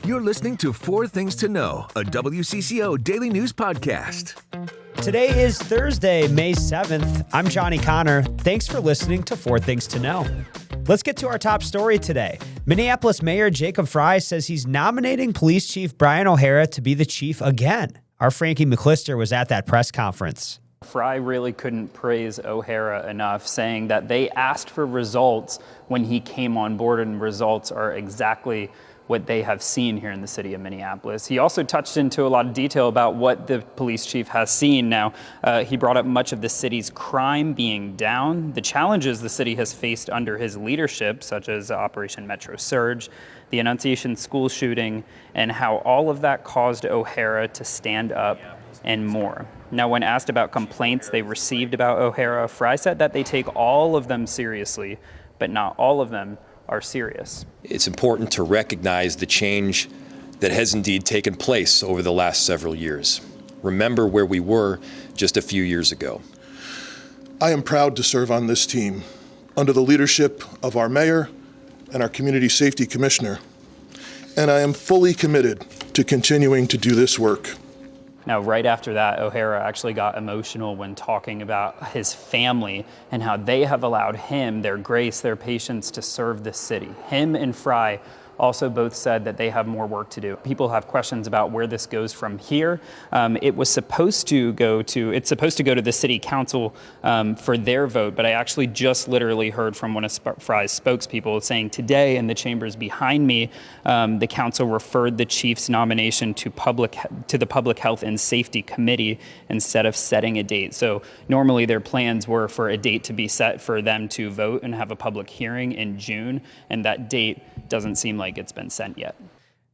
You're listening to Four Things to Know, a WCCO daily news podcast. Today is Thursday, May 7th. I'm Johnny Connor. Thanks for listening to Four Things to Know. Let's get to our top story today. Minneapolis Mayor Jacob Frey says he's nominating Police Chief Brian O'Hara to be the chief again. Our Frankie McClister was at that press conference. Frey really couldn't praise O'Hara enough, saying that they asked for results when he came on board, and results are exactly what they have seen here in the city of Minneapolis. He also touched into a lot of detail about what the police chief has seen. Now, he brought up much of the city's crime being down, the challenges the city has faced under his leadership, such as Operation Metro Surge, the Annunciation school shooting, and how all of that caused O'Hara to stand up and more. Now, when asked about complaints they received about O'Hara, Frey said that they take all of them seriously, but not all of them are serious. It's important to recognize the change that has indeed taken place over the last several years. Remember where we were just a few years ago. I am proud to serve on this team under the leadership of our mayor and our community safety commissioner, and I am fully committed to continuing to do this work. Now, right after that, O'Hara actually got emotional when talking about his family and how they have allowed him, their grace, their patience to serve the city. Him and Frey also both said that they have more work to do. People have questions about where this goes from here. It's supposed to go to the city council for their vote, but I actually just literally heard from one of Frey's spokespeople saying today in the chambers behind me, the council referred the chief's nomination to the Public Health and Safety Committee instead of setting a date. So normally their plans were for a date to be set for them to vote and have a public hearing in June, and that date doesn't seem like it's been sent yet.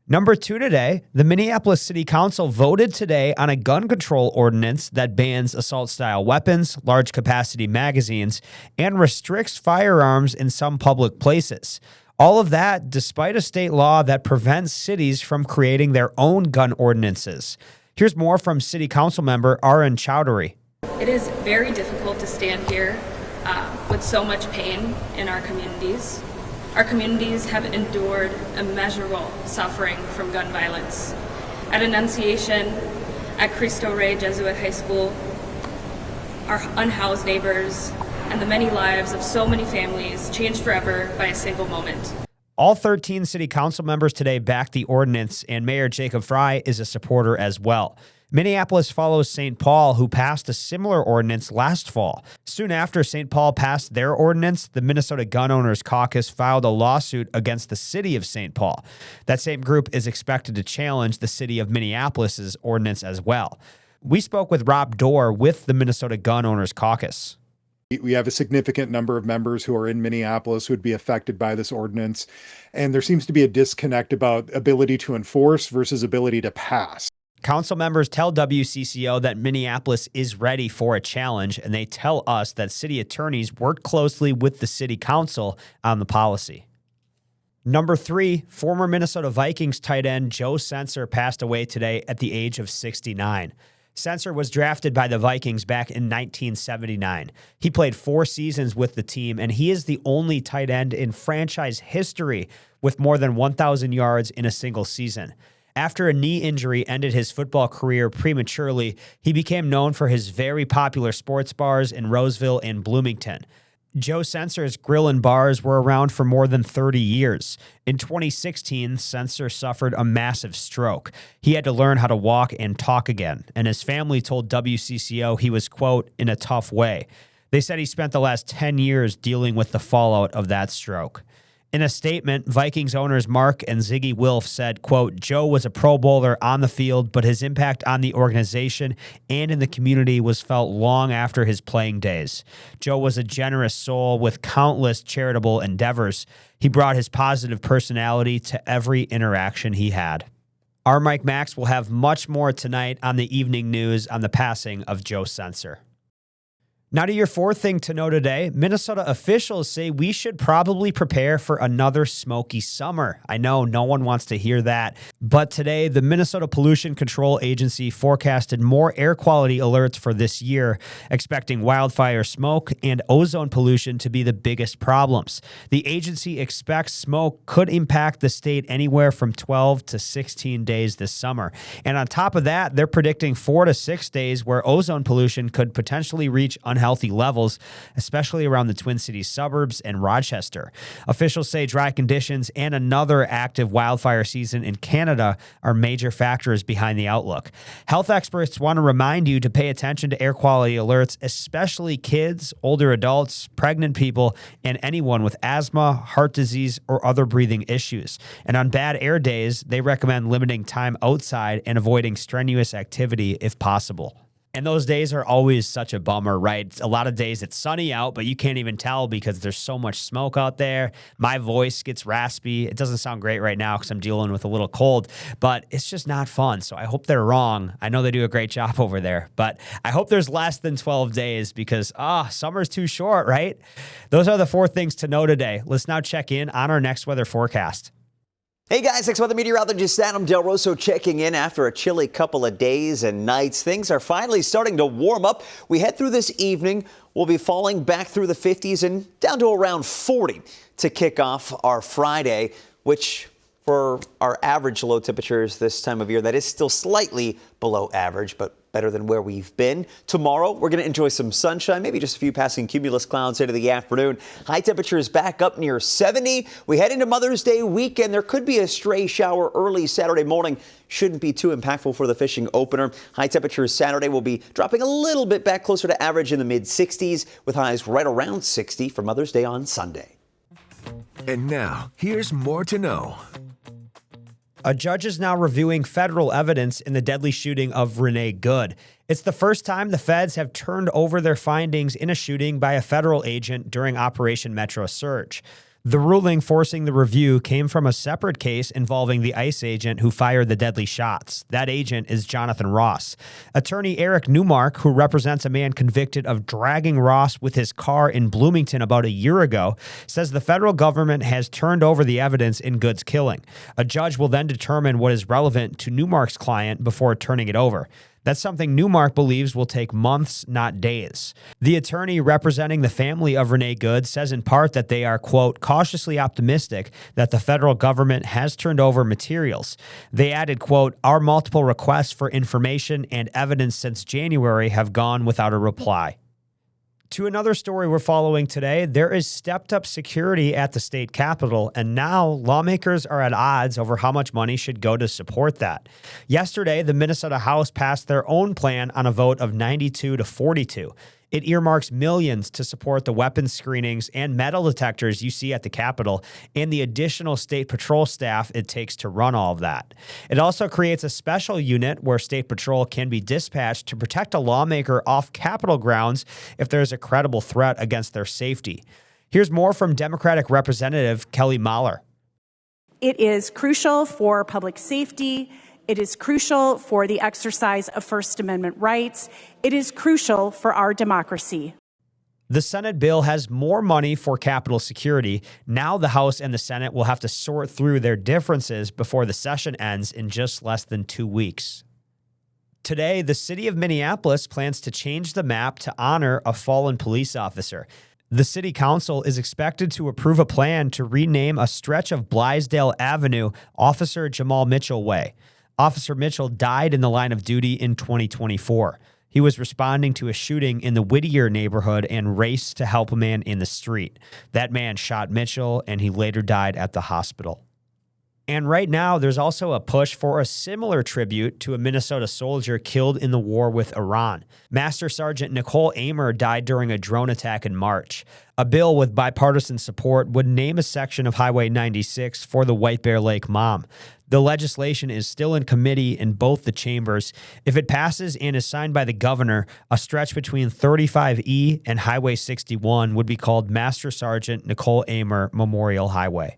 Number 2 today, the Minneapolis City Council voted today on a gun control ordinance that bans assault-style weapons, large-capacity magazines, and restricts firearms in some public places. All of that despite a state law that prevents cities from creating their own gun ordinances. Here's more from City Council member Arun Chowdhury. It is very difficult to stand here with so much pain in our communities. Our communities have endured immeasurable suffering from gun violence. At Annunciation, at Cristo Rey Jesuit High School, our unhoused neighbors, and the many lives of so many families changed forever by a single moment. All 13 city council members today backed the ordinance, and Mayor Jacob Frey is a supporter as well. Minneapolis follows St. Paul, who passed a similar ordinance last fall. Soon after St. Paul passed their ordinance, the Minnesota Gun Owners Caucus filed a lawsuit against the city of St. Paul. That same group is expected to challenge the city of Minneapolis's ordinance as well. We spoke with Rob Dorr with the Minnesota Gun Owners Caucus. We have a significant number of members who are in Minneapolis who would be affected by this ordinance, and there seems to be a disconnect about ability to enforce versus ability to pass. Council members tell WCCO that Minneapolis is ready for a challenge, and they tell us that city attorneys work closely with the city council on the policy. Number 3, former Minnesota Vikings tight end Joe Senser passed away today at the age of 69. Senser was drafted by the Vikings back in 1979. He played 4 seasons with the team, and he is the only tight end in franchise history with more than 1,000 yards in a single season. After a knee injury ended his football career prematurely, he became known for his very popular sports bars in Roseville and Bloomington. Joe Senser's Grill and Bars were around for more than 30 years. In 2016, Senser suffered a massive stroke. He had to learn how to walk and talk again, and his family told WCCO he was, quote, in a tough way. They said he spent the last 10 years dealing with the fallout of that stroke. In a statement, Vikings owners Mark and Ziggy Wilf said, quote, Joe was a Pro Bowler on the field, but his impact on the organization and in the community was felt long after his playing days. Joe was a generous soul with countless charitable endeavors. He brought his positive personality to every interaction he had. Our Mike Max will have much more tonight on the evening news on the passing of Joe Senser. Now to your fourth thing to know today, Minnesota officials say we should probably prepare for another smoky summer. I know no one wants to hear that, but today the Minnesota Pollution Control Agency forecasted more air quality alerts for this year, expecting wildfire smoke and ozone pollution to be the biggest problems. The agency expects smoke could impact the state anywhere from 12 to 16 days this summer. And on top of that, they're predicting 4 to 6 days where ozone pollution could potentially reach unhealthy levels, especially around the Twin Cities suburbs and Rochester. Officials say dry conditions and another active wildfire season in Canada are major factors behind the outlook. Health experts want to remind you to pay attention to air quality alerts, especially kids, older adults, pregnant people, and anyone with asthma, heart disease, or other breathing issues. And on bad air days, they recommend limiting time outside and avoiding strenuous activity if possible. And those days are always such a bummer, right? A lot of days it's sunny out, but you can't even tell because there's so much smoke out there. My voice gets raspy. It doesn't sound great right now because I'm dealing with a little cold, but it's just not fun. So I hope they're wrong. I know they do a great job over there, but I hope there's less than 12 days because, summer's too short, right? Those are the 4 things to know today. Let's now check in on our next weather forecast. Hey guys, next weather meteorologist Adam Del Rosso checking in after a chilly couple of days and nights. Things are finally starting to warm up. We head through this evening. We'll be falling back through the 50s and down to around 40 to kick off our Friday, which for our average low temperatures this time of year, that is still slightly below average, but better than where we've been. Tomorrow, we're going to enjoy some sunshine, maybe just a few passing cumulus clouds into the afternoon. High temperatures back up near 70. We head into Mother's Day weekend. There could be a stray shower early Saturday morning. Shouldn't be too impactful for the fishing opener. High temperatures Saturday will be dropping a little bit back closer to average in the mid-60s, with highs right around 60 for Mother's Day on Sunday. And now, here's more to know. A judge is now reviewing federal evidence in the deadly shooting of Renee Good. It's the first time the feds have turned over their findings in a shooting by a federal agent during Operation Metro Surge. The ruling forcing the review came from a separate case involving the ICE agent who fired the deadly shots. That agent is Jonathan Ross. Attorney Eric Newmark, who represents a man convicted of dragging Ross with his car in Bloomington about a year ago, says the federal government has turned over the evidence in Good's killing. A judge will then determine what is relevant to Newmark's client before turning it over. That's something Newmark believes will take months, not days. The attorney representing the family of Renee Good says in part that they are, quote, cautiously optimistic that the federal government has turned over materials. They added, quote, our multiple requests for information and evidence since January have gone without a reply. To another story we're following today, there is stepped-up security at the state capitol, and now lawmakers are at odds over how much money should go to support that. Yesterday, the Minnesota House passed their own plan on a vote of 92 to 42. It earmarks millions to support the weapons screenings and metal detectors you see at the Capitol and the additional state patrol staff it takes to run all of that. It also creates a special unit where state patrol can be dispatched to protect a lawmaker off Capitol grounds if there's a credible threat against their safety. Here's more from Democratic Representative Kelly Mahler. It is crucial for public safety. It is crucial for the exercise of First Amendment rights. It is crucial for our democracy. The Senate bill has more money for Capitol security. Now the House and the Senate will have to sort through their differences before the session ends in just less than 2 weeks. Today, the city of Minneapolis plans to change the map to honor a fallen police officer. The city council is expected to approve a plan to rename a stretch of Blysdale Avenue Officer Jamal Mitchell Way. Officer Mitchell died in the line of duty in 2024. He was responding to a shooting in the Whittier neighborhood and raced to help a man in the street. That man shot Mitchell, and he later died at the hospital. And right now, there's also a push for a similar tribute to a Minnesota soldier killed in the war with Iran. Master Sergeant Nicole Amer died during a drone attack in March. A bill with bipartisan support would name a section of Highway 96 for the White Bear Lake mom. The legislation is still in committee in both the chambers. If it passes and is signed by the governor, a stretch between 35E and Highway 61 would be called Master Sergeant Nicole Amer Memorial Highway.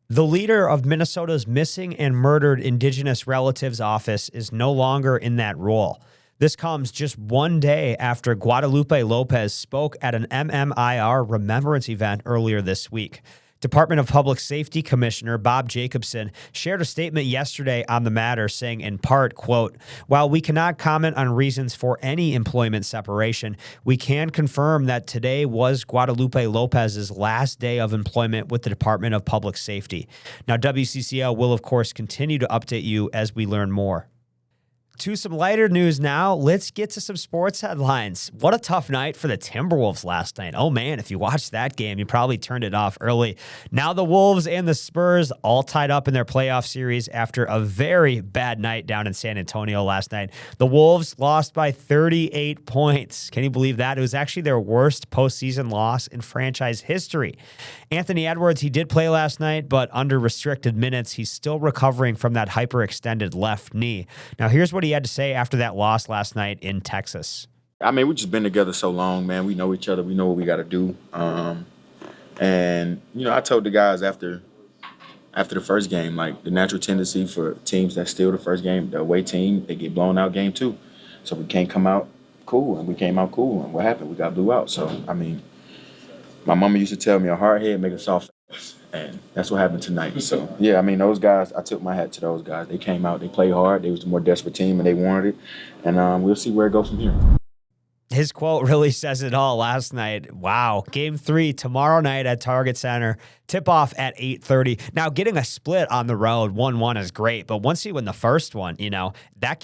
The leader of Minnesota's Missing and Murdered Indigenous Relatives Office is no longer in that role. This comes just one day after Guadalupe Lopez spoke at an MMIR remembrance event earlier this week. Department of Public Safety Commissioner Bob Jacobson shared a statement yesterday on the matter, saying in part, quote, "While we cannot comment on reasons for any employment separation, we can confirm that today was Guadalupe Lopez's last day of employment with the Department of Public Safety." Now, WCCO will, of course, continue to update you as we learn more. To some lighter news now, let's get to some sports headlines. What a tough night for the Timberwolves last night. Oh man, if you watched that game, you probably turned it off early. Now the Wolves and the Spurs all tied up in their playoff series after a very bad night down in San Antonio last night. The Wolves lost by 38 points. Can you believe that? It was actually their worst postseason loss in franchise history. Anthony Edwards, he did play last night, but under restricted minutes. He's still recovering from that hyperextended left knee. Now here's what he had to say after that loss last night in Texas. I mean, we've just been together so long, man. We know each other. We know what we got to do. And, you know, I told the guys after the first game, like, the natural tendency for teams that steal the first game, the away team, they get blown out game two. So we can't come out cool, and we came out cool. And what happened? We got blew out. So, I mean, my mama used to tell me a hard head make a soft ass. And that's what happened tonight. So, yeah, I mean, those guys, I took my hat to those guys. They came out, they played hard. They was the more desperate team, and they wanted it. And we'll see where it goes from here. His quote really says it all last night. Wow. Game 3 tomorrow night at Target Center. Tip-off at 8:30. Now, getting a split on the road, 1-1 is great, but once you win the first one, you know, that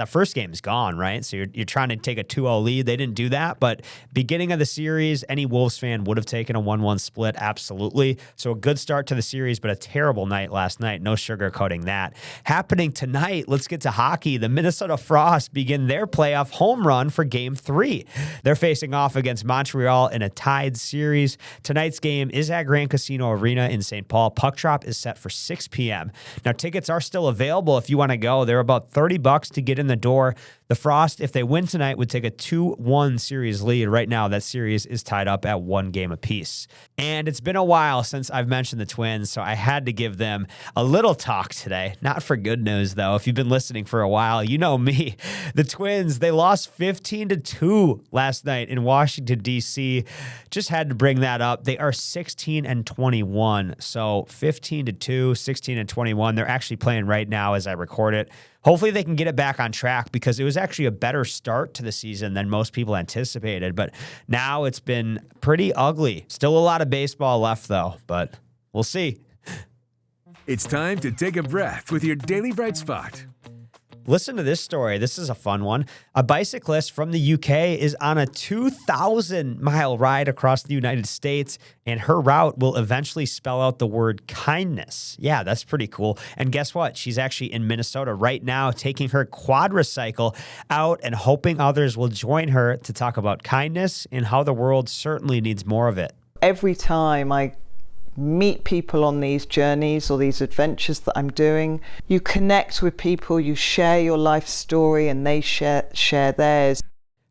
first game is gone, right? So you're trying to take a 2-0 lead. They didn't do that, but beginning of the series, any Wolves fan would have taken a 1-1 split, absolutely. So a good start to the series, but a terrible night last night. No sugarcoating that. Happening tonight, let's get to hockey. The Minnesota Frost begin their playoff home run for Game 3. They're facing off against Montreal in a tied series. Tonight's game is at Grand Casino Arena in St. Paul. Puck drop is set for 6 p.m. Now, tickets are still available if you want to go. They're about $30 to get in the door. The Frost, if they win tonight, would take a 2-1 series lead. Right now, that series is tied up at 1 game apiece. And it's been a while since I've mentioned the Twins, so I had to give them a little talk today. Not for good news, though. If you've been listening for a while, you know me. The Twins, they lost 15-2 last night in Washington, D.C. Just had to bring that up. They are 16-21, so 15-2, 16-21. They're actually playing right now as I record it. Hopefully they can get it back on track because it was actually a better start to the season than most people anticipated. But now it's been pretty ugly. Still a lot of baseball left, though, but we'll see. It's time to take a breath with your Daily Bright Spot. Listen to this story. This is a fun one. A bicyclist from the UK is on a 2,000-mile ride across the United States, and her route will eventually spell out the word kindness. Yeah, that's pretty cool. And guess what? She's actually in Minnesota right now taking her quadricycle out and hoping others will join her to talk about kindness and how the world certainly needs more of it. Every time I meet people on these journeys or these adventures that I'm doing, you connect with people, you share your life story, and they share theirs.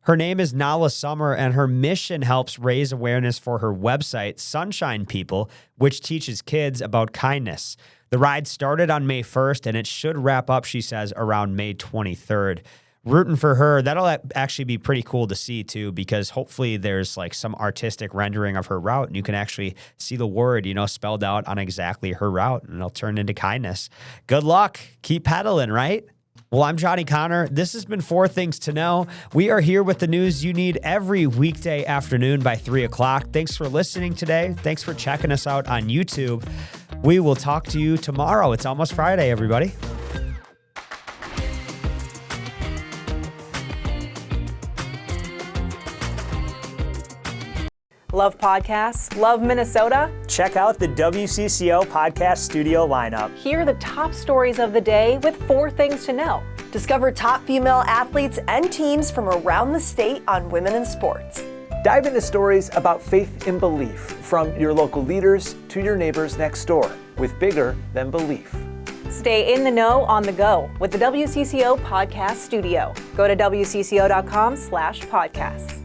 Her name is Nala Summer, and her mission helps raise awareness for her website, Sunshine People, which teaches kids about kindness. The ride started on May 1st, and it should wrap up, she says, around May 23rd. Rooting for her. That'll actually be pretty cool to see too, because hopefully there's like some artistic rendering of her route and you can actually see the word, you know, spelled out on exactly her route, and it'll turn into kindness. Good luck. Keep pedaling, right? Well, I'm Johnny Connor. This has been 4 Things to Know. We are here with the news you need every weekday afternoon by 3 o'clock. Thanks for listening today. Thanks for checking us out on YouTube. We will talk to you tomorrow. It's almost Friday, everybody. Love podcasts? Love Minnesota? Check out the WCCO podcast studio lineup. Hear the top stories of the day with 4 Things to Know. Discover top female athletes and teams from around the state on women in sports. Dive into stories about faith and belief, from your local leaders to your neighbors next door, with bigger than belief. Stay in the know on the go with the WCCO podcast studio. Go to WCCO.com/podcasts.